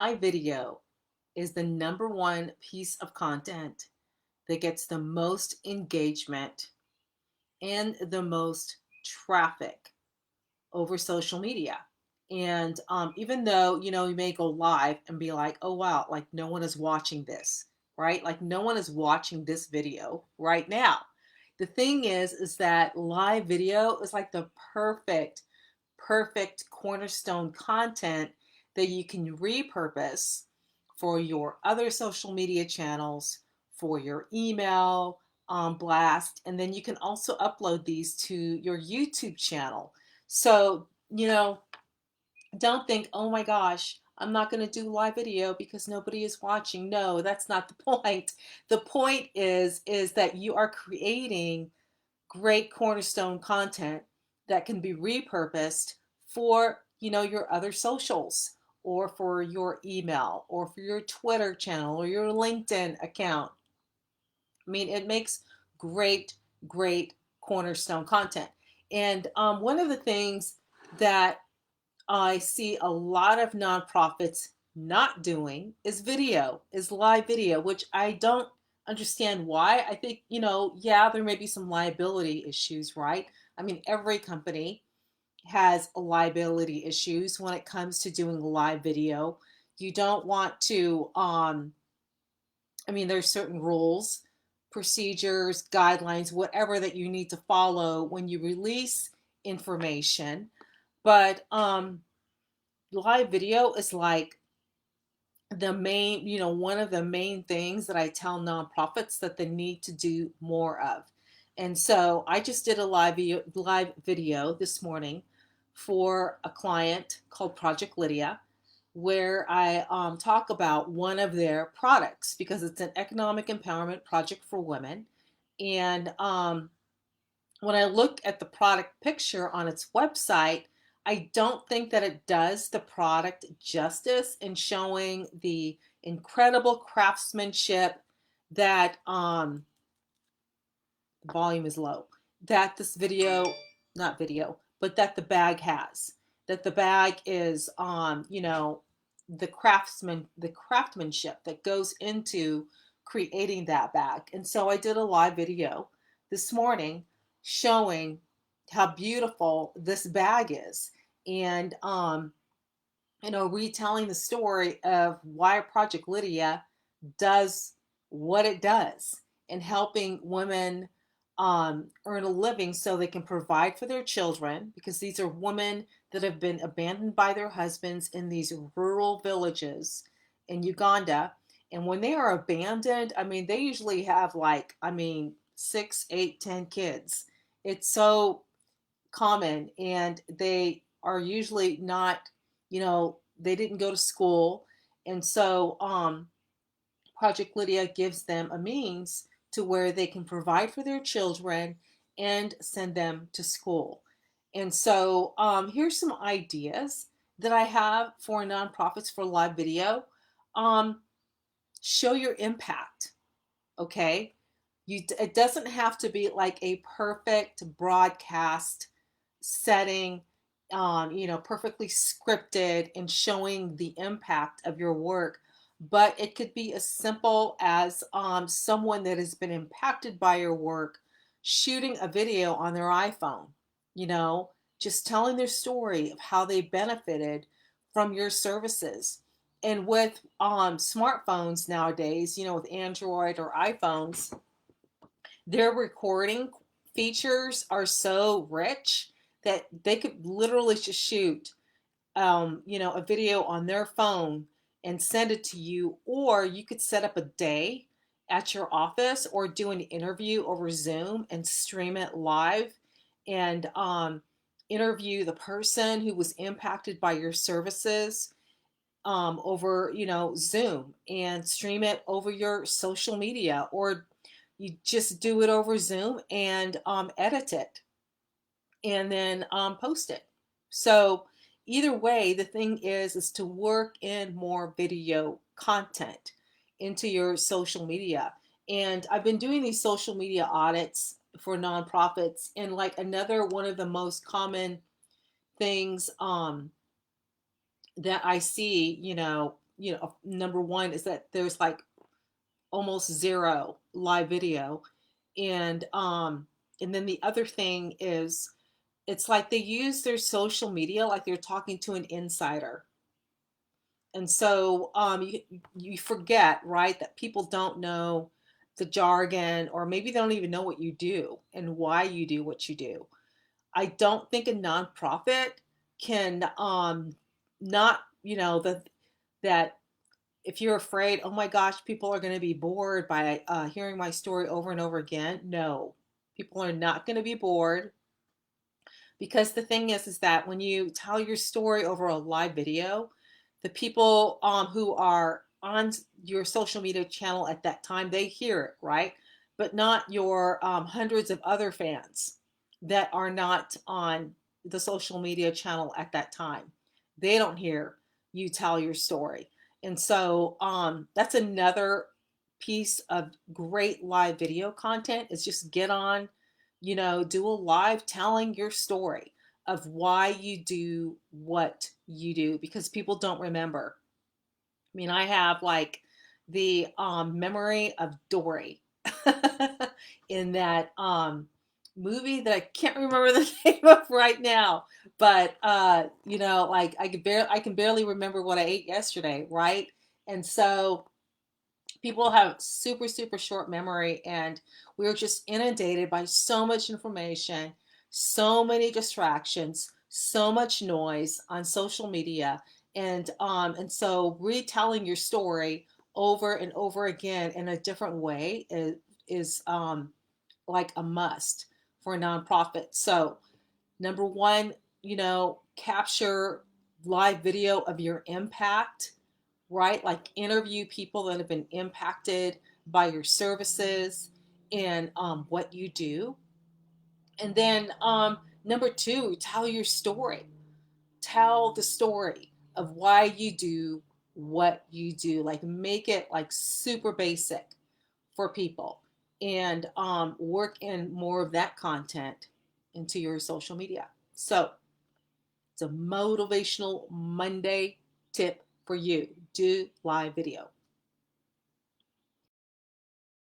iVideo is the number one piece of content that gets the most engagement and the most traffic over social media. And even though, you may go live and be like, oh, wow, like no one is watching this, right? Like no one is watching this video right now. The thing is that live video is like the perfect cornerstone content that you can repurpose for your other social media channels, for your email blast, and then you can also upload these to your YouTube channel. So, don't think, oh my gosh, I'm not going to do live video because nobody is watching. No, that's not the point. The point is that you are creating great cornerstone content that can be repurposed for, your other socials or for your email or for your Twitter channel or your LinkedIn account. I mean, it makes great, great cornerstone content. And one of the things that I see a lot of nonprofits not doing is live video, which I don't understand why. I think, yeah, there may be some liability issues, right? I mean, every company has liability issues when it comes to doing live video. You don't want to, I mean, there's certain rules, procedures, guidelines, whatever that you need to follow when you release information. But live video is like the main, one of the main things that I tell nonprofits that they need to do more of. And so I just did a live video this morning for a client called Project Lydia, where I talk about one of their products because it's an economic empowerment project for women. And when I look at the product picture on its website, I don't think that it does the product justice in showing the incredible craftsmanship that the volume is low, that this video, not video, but that the bag has. That the bag is the craftsmanship that goes into creating that bag. And so I did a live video this morning showing how beautiful this bag is, and retelling the story of why Project Lydia does what it does in helping women earn a living so they can provide for their children, because these are women that have been abandoned by their husbands in these rural villages in Uganda. And when they are abandoned, I mean, they usually have like, I mean, 6, 8, 10 kids. It's so common, and they are usually not, they didn't go to school. And so Project Lydia gives them a means to where they can provide for their children and send them to school. And so here's some ideas that I have for nonprofits for live video. Um, Show your impact, okay? It doesn't have to be like a perfect broadcast setting, perfectly scripted and showing the impact of your work. But it could be as simple as someone that has been impacted by your work shooting a video on their iPhone, you know, just telling their story of how they benefited from your services. And with smartphones nowadays, with Android or iPhones, their recording features are so rich that they could literally just shoot, a video on their phone and send it to you, or you could set up a day at your office or do an interview over Zoom and stream it live, and interview the person who was impacted by your services over, Zoom, and stream it over your social media, or you just do it over Zoom and edit it and then post it. So either way, the thing is to work in more video content into your social media. And I've been doing these social media audits for nonprofits, and like another one of the most common things that I see, number one is that there's like almost zero live video. And um and then the other thing is, it's like they use their social media like they're talking to an insider. And so you forget, right, that people don't know the jargon, or maybe they don't even know what you do and why you do what you do. I don't think a nonprofit can not, that if you're afraid, oh my gosh, people are going to be bored by hearing my story over and over again. No, people are not going to be bored, because the thing is that when you tell your story over a live video, the people who are on your social media channel at that time, they hear it, right? But not your hundreds of other fans that are not on the social media channel at that time. They don't hear you tell your story. And so that's another piece of great live video content, is just get on, do a live telling your story of why you do what you do, because people don't remember. I mean, I have like the memory of Dory in that movie that I can't remember the name of right now, but like I can barely remember what I ate yesterday, right? And so people have super super short memory, and we're just inundated by so much information, so many distractions, so much noise on social media. And so retelling your story over and over again in a different way is like a must for a nonprofit. So number one, capture live video of your impact, right? Like interview people that have been impacted by your services and what you do. And then number two, tell your story. Tell the story of why you do what you do. Like make it like super basic for people, and work in more of that content into your social media. So it's a motivational Monday tip for you. Do live video.